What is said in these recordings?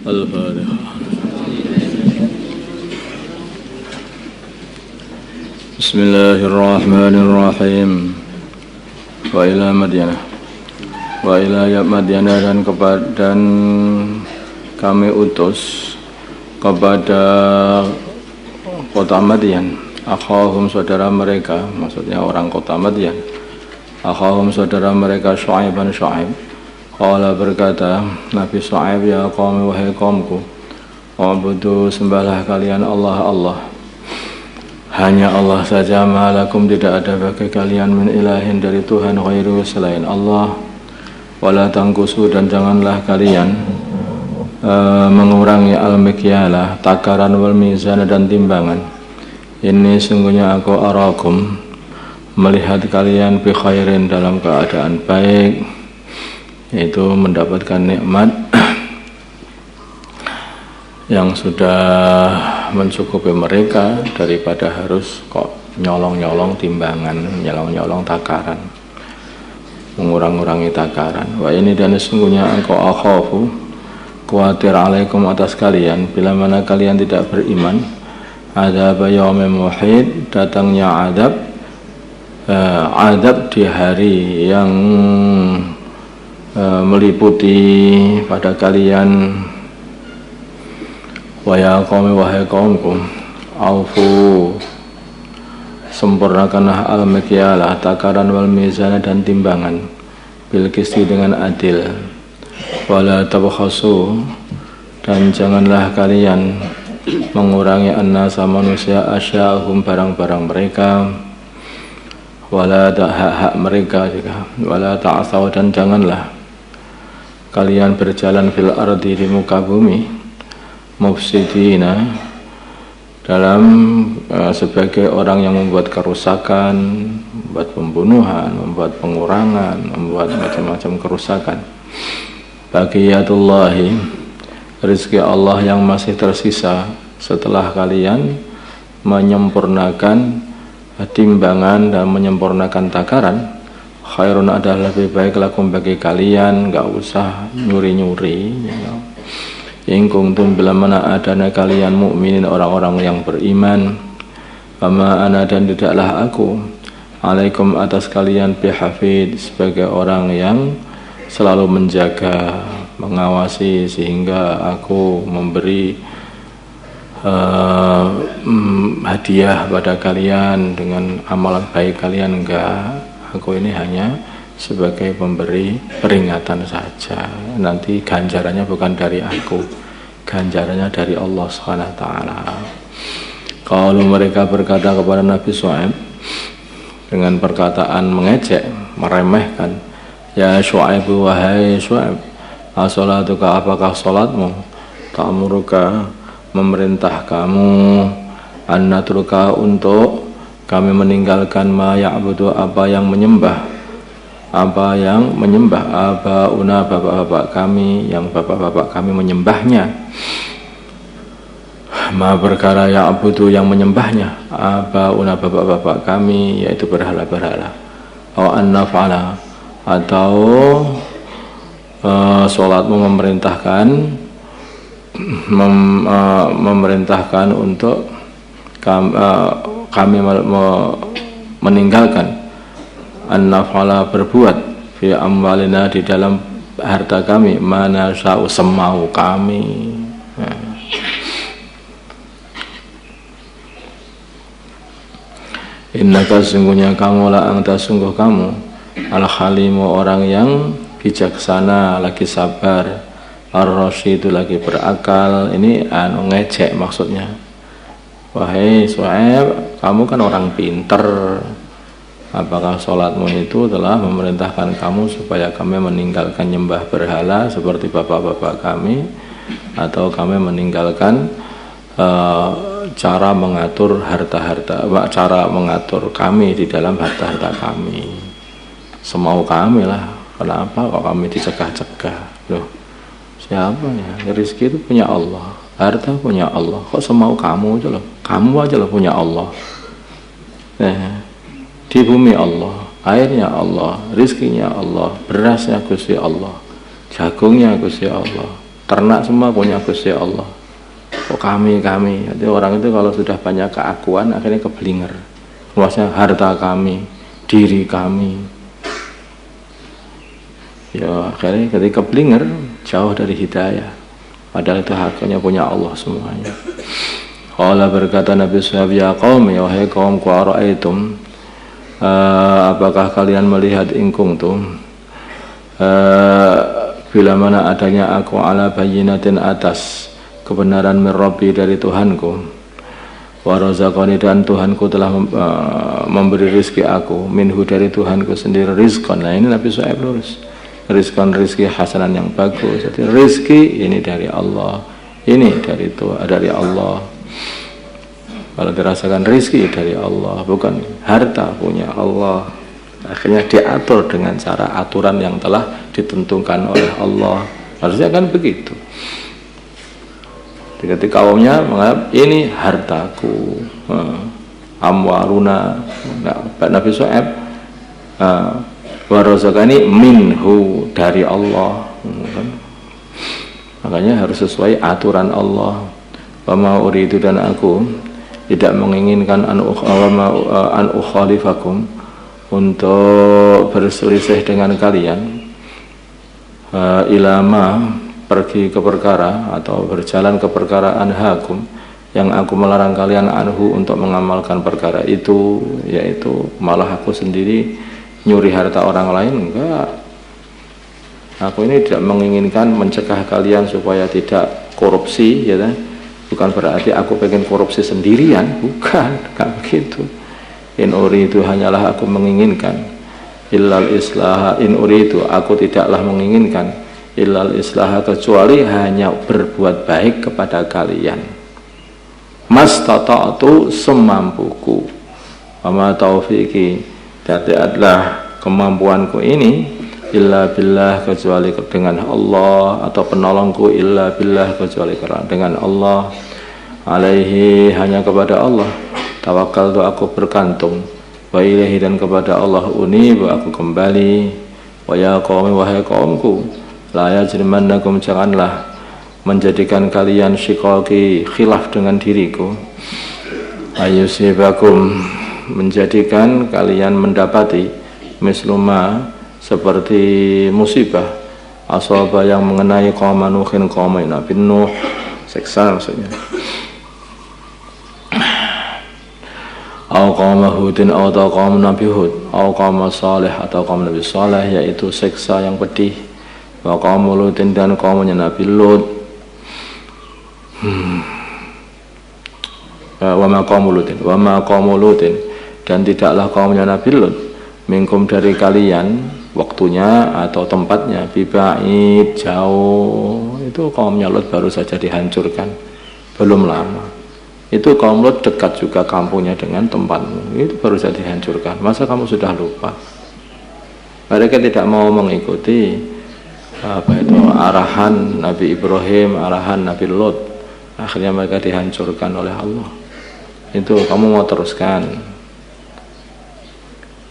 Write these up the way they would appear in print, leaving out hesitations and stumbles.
Al-Fatihah. Bismillahirrahmanirrahim. Wa ila Madyanah. Wa ila Madyanah, dan kami utus kepada kota Madyan akhahum, saudara mereka, maksudnya orang kota Madyan, akhahum, saudara mereka, Syu'aiban, Syu'aib. Qala, berkata Nabi Syu'aib, ya qaumi, wahai qaumku, ubudu, sembahlah kalian Allah, Allah, hanya Allah saja, malakum, tidak ada bagi kalian, min ilahin, dari Tuhan, ghairu, selain Allah, wala tangkusu, dan janganlah kalian mengurangi al-mikyala, takaran, wal mizan, dan timbangan. Ini sungguhnya aku arakum, melihat kalian bi khairin, dalam keadaan baik, yaitu mendapatkan nikmat yang sudah mencukupi mereka daripada harus kok nyolong-nyolong timbangan, nyolong-nyolong takaran, mengurang-urangi takaran. Wa ini, dan sesungguhnya engkau akhafu, khawatir, alaikum, atas kalian, bila mana kalian tidak beriman, adab yaumin muhit, datangnya adab di hari yang meliputi pada kalian. Wa ya qaumi, wahai kaumku, aufu, sempurnakanlah al-mikyalah, takaran, wal mizana, dan timbangan, bil qisti, dengan adil. Wala tabkhasu, dan janganlah kalian mengurangi an-nasa, manusia, asya'ahum, barang-barang mereka, wala hak-hak mereka juga, wala ta'asaw, dan janganlah kalian berjalan fil ardi, di muka bumi, mufsidina, dalam sebagai orang yang membuat kerusakan, membuat pembunuhan, membuat pengurangan, membuat macam-macam kerusakan. Baqiyatullahi, rezeki Allah yang masih tersisa setelah kalian menyempurnakan timbangan dan menyempurnakan takaran, khairun, adalah lebih baik, lakum, bagi kalian, enggak usah nyuri-nyuri, in kuntum, bila mana adanya kalian, mukminin, orang-orang yang beriman. Ama ana, dan tidaklah aku, alaikum, atas kalian, bihafid, sebagai orang yang selalu menjaga, mengawasi, sehingga aku memberi hadiah pada kalian dengan amalan baik kalian. Enggak, aku ini hanya sebagai pemberi peringatan saja. Nanti ganjarannya bukan dari aku, ganjarannya dari Allah SWT. Kalau mereka berkata kepada Nabi Syu'aib dengan perkataan mengejek, meremehkan, ya Syu'aib, wahai Syu'aib, as-salatuka, apakah salatmu, ta'muruka, memerintah kamu, an-natruka, untuk kami meninggalkan, ma ya'budu, apa yang menyembah, abauna, bapak-bapak kami, yang bapak-bapak kami menyembahnya, ma perkara ya'budu, yang menyembahnya, abauna, bapak-bapak kami, yaitu berhala-berhala. Aw an-naf'ala, atau sholatmu memerintahkan untuk kami meninggalkan, an-naf'ala, berbuat, fi amwalina, di dalam harta kami, mana sya'u, semau kami. Innaka, sungguhnya kamu, la anta, sungguh kamu, al-halimu, orang yang bijaksana, lagi sabar, ar-rasyidu, lagi berakal. Ini ngejek maksudnya. Wahai Syu'aib, kamu kan orang pinter, apakah sholatmu itu telah memerintahkan kamu supaya kami meninggalkan nyembah berhala seperti bapak-bapak kami, atau kami meninggalkan cara mengatur harta-harta, cara mengatur kami di dalam harta-harta kami, semau kami lah. Kenapa kok kami dicegah-cegah? Loh, siapa ya? Rezeki itu punya Allah, harta punya Allah, kok semau kamu aja loh? Kamu aja loh punya Allah. Di bumi Allah, airnya Allah, rizkinya Allah, berasnya Gusti Allah, jagungnya Gusti Allah, ternak semua punya Gusti Allah. Kok kami. Jadi orang itu kalau sudah banyak keakuan akhirnya keblinger. Maksudnya harta kami, diri kami. Ya akhirnya ketika keblinger jauh dari hidayah. Padahal itu haknya punya Allah semuanya. Qala berkata Nabi SAW, ya qaumi, wahai kaumku, ara'aitum, apakah kalian melihat ingkung tuh bila mana adanya aku ala bayyinatin atas kebenaran min Rabbi dari Tuhanku, wa razaqani, dan Tuhanku telah memberi rizki aku, minhu dari Tuhanku sendiri, rizqan. Nah ini Nabi SAW lurus, rizqan, rizki hasanan yang bagus. Jadi rizki ini dari Allah, ini dari Allah. Kalau dirasakan rizki dari Allah, bukan harta punya Allah. Akhirnya diatur dengan cara aturan yang telah ditentukan oleh Allah. Harusnya kan begitu. Ketika kaumnya menganggap ini hartaku, amwaruna. Nabi Shu'aib wa razaqani minhu, dari Allah. Makanya harus sesuai aturan Allah. Wa ma uridu, dan aku tidak menginginkan an ukhalifakum, untuk berselisih dengan kalian, ilama, pergi ke perkara atau berjalan ke perkara anhakum, yang aku melarang kalian anhu, untuk mengamalkan perkara itu, yaitu malah aku sendiri nyuri harta orang lain. Enggak, aku ini tidak menginginkan mencegah kalian supaya tidak korupsi, ya kan? Bukan berarti aku pengen korupsi sendirian, bukan begitu. In uridu, hanyalah aku menginginkan, illal islaha, in uridu, aku tidaklah menginginkan, illal islaha, kecuali hanya berbuat baik kepada kalian, mastata'tu, semampuku, wa ma taufiqi, tidaklah kemampuanku ini, illa billah, kecuali dengan Allah, atau penolongku illa billah, kecuali dengan Allah, alaihi, hanya kepada Allah, tawakal tu, aku bergantung, wa ilaihi, dan kepada Allah unib, aku kembali, wa ya qaumi, wahai kaumku, la yajrimannakum, janganlah menjadikan kalian syiqaqi, khilaf dengan diriku, ayusibakum, menjadikan kalian mendapati, misluma, seperti musibah, asaba, yang mengenai kaum Nuhin, kaum Nabi Nuh, seksa maksudnya, au kaum Hudin, atau kaum Nabi Hud, au kaum Saleh, atau kaum Nabi Saleh, yaitu seksa yang pedih, wa kaum Lutin, dan kaumnya Nabi Lut, wa ma kaum Lutin, dan tidaklah kaumnya Nabi Lut, minkum, dari kalian, waktunya atau tempatnya, bibaid, jauh. Itu kaumnya Lut baru saja dihancurkan, belum lama. Itu kaum Lut dekat juga kampungnya dengan tempatmu, itu baru saja dihancurkan. Masa kamu sudah lupa? Mereka tidak mau mengikuti arahan Nabi Ibrahim, arahan Nabi Lut. Akhirnya mereka dihancurkan oleh Allah. Itu kamu mau teruskan?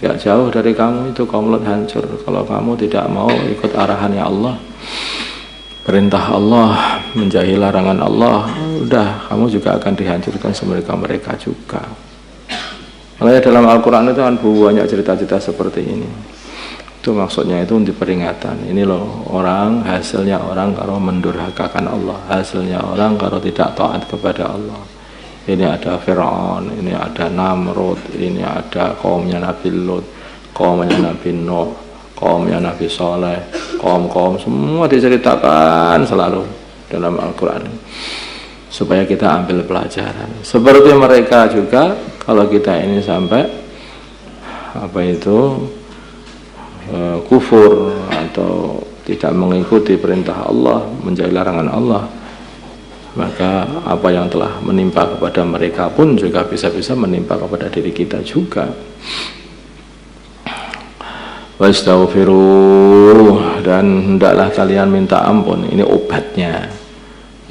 Gak jauh dari kamu itu kaum Lut hancur. Kalau kamu tidak mau ikut arahannya Allah, perintah Allah, menjauhi larangan Allah, udah kamu juga akan dihancurkan semereka-mereka juga. Makanya dalam Al-Quran itu kan banyak cerita-cerita seperti ini. Itu maksudnya itu untuk peringatan. Ini loh orang, hasilnya orang kalau mendurhakakan Allah, hasilnya orang kalau tidak taat kepada Allah. Ini ada Fir'aun, ini ada Namrud, ini ada kaumnya Nabi Lut, kaumnya Nabi Nuh, kaumnya Nabi Saleh, kaum-kaum semua diceritakan selalu dalam Al-Quran, supaya kita ambil pelajaran. Seperti mereka juga, kalau kita ini sampai kufur atau tidak mengikuti perintah Allah, menjauhi larangan Allah, maka apa yang telah menimpa kepada mereka pun juga bisa-bisa menimpa kepada diri kita juga. Wastaghfiru, dan hendaklah kalian minta ampun. Ini obatnya,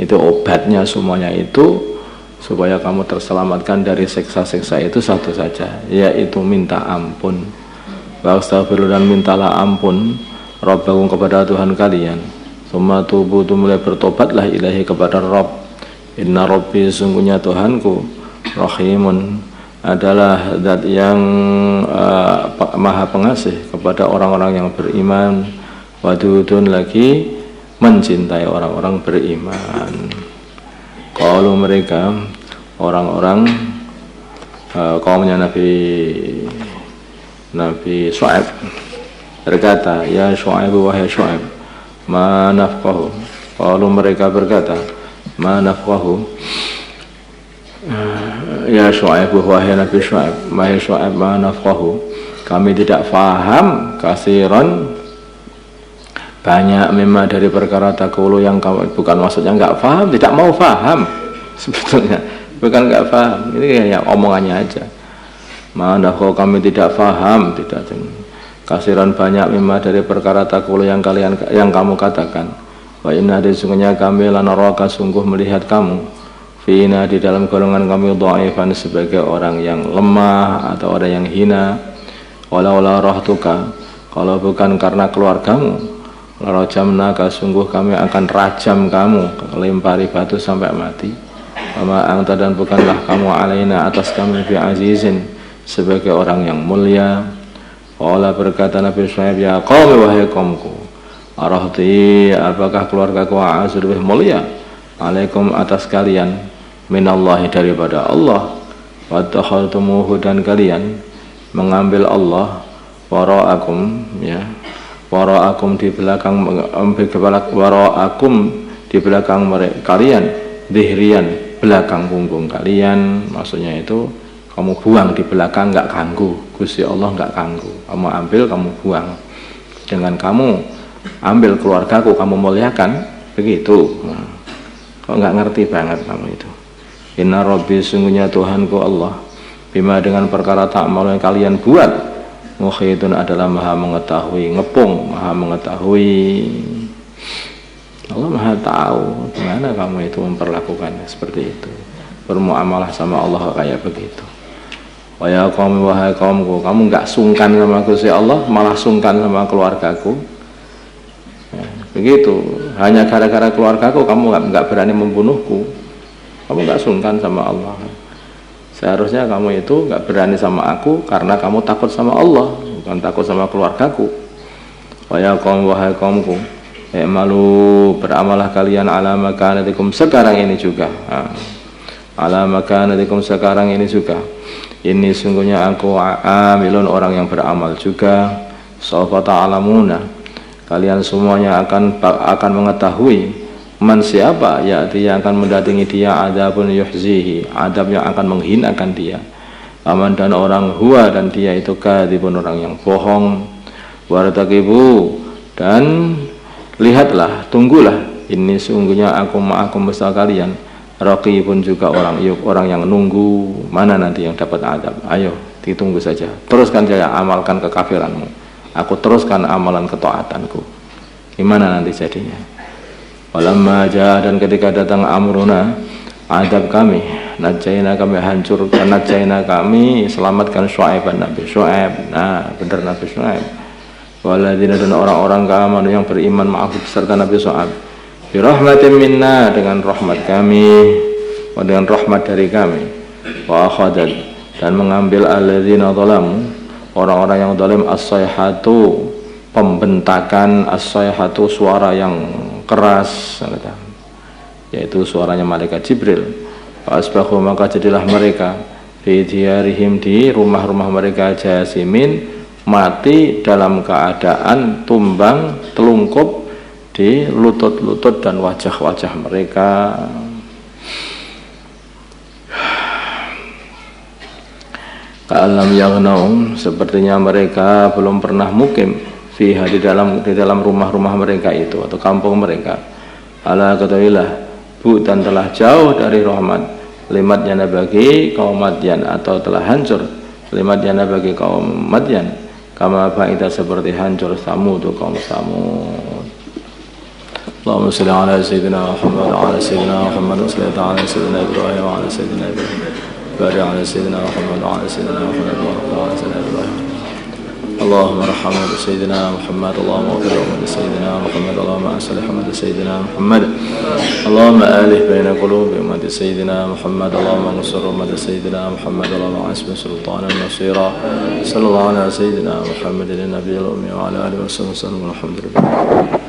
itu obatnya semuanya itu, supaya kamu terselamatkan dari seksa-seksa itu satu saja, yaitu minta ampun. Wastaghfiru, dan mintalah ampun, Rabbakum, kepada Tuhan kalian, Tsumma tubu, mulai bertobatlah ilahi kepada Rabb. Inna Rabbi, sungguhnya Tuhanku, Rahimun, adalah zat yang maha pengasih kepada orang-orang yang beriman. Wadudun, lagi mencintai orang-orang beriman. Kalau mereka orang-orang kaumnya Nabi Syuaib berkata, ya Syuaib, wahai Syuaib, ma nafqahu. Kalau mereka berkata, ma nafqahu, ya Syuaib, wahai Nabi Syuaib, wahai Syuaib, ma nafqahu, kami tidak faham kasiran banyak, memang dari perkara takulu, yang kamu, bukan maksudnya enggak faham, tidak mau faham sebetulnya, bukan enggak paham, ini ya omongannya aja. Mana kok kami tidak paham, tidak kasiran banyak, memang dari perkara takulu yang kamu katakan. Wa inna, sesungguhnya kami lanaraka, sungguh melihat kamu, fina, di dalam golongan kami, dhaifan, sebagai orang yang lemah atau orang yang hina. Walau la rahtuka, kalau bukan karena keluargamu, larajamnaka, sungguh kami akan rajam kamu, lempari batu sampai mati. Wama anta, dan bukanlah kamu alaina, atas kami, bi azizin, sebagai orang yang mulia. Qala, berkata Nabi Syuaib, ya qaumi, wahai kaumku, arahti, apakah keluargaku a'azzu, lebih mulia, alaikum, atas kalian, minallahi, daripada Allah. Wattakhadtumuhu, dan kalian mengambil Allah, wara'akum, ya, wara'akum, di belakang, wara'akum, di belakang mereka kalian, dhihrian, belakang punggung kalian. Maksudnya itu kamu buang di belakang, enggak ganggu, Gusti Allah enggak ganggu, kamu ambil, kamu buang. Dengan kamu ambil keluargaku, kamu muliakan, begitu. Kok enggak ngerti banget kamu itu. Inna Rabbi, sungguhnya Tuhanku Allah, bima, dengan perkara ta'mal yang kalian buat, mukhitun, adalah maha mengetahui, ngepung, maha mengetahui. Allah maha tahu gimana kamu itu memperlakukannya seperti itu, bermuamalah sama Allah kayak begitu. Wa ya qaumi, wahai kaumku, kamu enggak sungkan sama Gusti Allah, malah sungkan sama keluargaku, ya, begitu. Hanya gara-gara keluargaku kamu enggak berani membunuhku, kamu enggak sungkan sama Allah. Seharusnya kamu itu enggak berani sama aku karena kamu takut sama Allah, bukan takut sama keluargaku. Wa ya qaumi, wahai kaumku, malu, beramalah kalian, ala makanatikum, sekarang ini juga, ala makanatikum, sekarang ini juga. Ini sungguhnya aku amilun, orang yang beramal juga. Sawfa ta'lamuna, kalian semuanya akan mengetahui, man, siapa, ya'ti, yang akan mendatangi dia, adabun yuhzihi, adab yang akan menghinakan dia. Aman, dan orang, huwa, dan dia itu kadhibun, orang yang bohong. Wartaqibu, dan lihatlah, tunggulah, ini sungguhnya aku ma'akum, bersama kalian, raqibun, juga orang yang nunggu, mana nanti yang dapat adab. Ayo ditunggu saja, teruskan saja amalkan kekafiranmu, aku teruskan amalan ketaatanku, gimana nanti jadinya. Walamma jaa, dan ketika datang amruna, adab kami, najaina, kami hancurkan, najaina, kami selamatkan Syuaiban, Nabi Syuaib. Nah, benar, Nabi Syuaib. Waladina, dan orang-orang keamanan yang beriman, maaf, serta Nabi Syuaib, birahmatin minna, dengan rahmat kami, dengan rahmat dari kami. Wa akhadat, dan mengambil alladzina zalamu, orang-orang yang zalim, as-sayhatu, pembentakan, as-sayhatu, suara yang keras, yaitu suaranya malaikat Jibril. Fa asbahu, maka jadilah mereka, fi diyarihim, di rumah-rumah mereka, jasimin, mati dalam keadaan tumbang telungkup di lutut-lutut dan wajah-wajah mereka. Ka'alam yaghnau, sepertinya mereka belum pernah mukim, fiha, di dalam rumah-rumah mereka itu, atau kampung mereka. Ala, ketahuilah, bu'tan, telah jauh dari rahmat, limatnya bagi kaum Madyan, atau telah hancur limatnya bagi kaum Madyan, kama ba'ida, seperti hancur Samud, kaum Samud. Allahumma salli ala sayyidina Muhammad wa ala sayyidina Muhammad wa sallallahu ala sayyidina Ibrahim wa ala sayyidina Ibrahim. Barik ala sayyidina Muhammad wa ala sayyidina Muhammad wa ala sayyidina Ibrahim. اللهم ارحم سيدنا محمد اللهم اغفر سيدنا محمد اللهم اصلح سيدنا محمد اللهم آلف بين قلوب أمة سيدنا محمد اللهم انصر أمة سيدنا محمد اللهم حسب سلطانا نصيرا صلى الله على سيدنا محمد النبي الأمي وعلى آله وصحبه وسلم والحمد لله.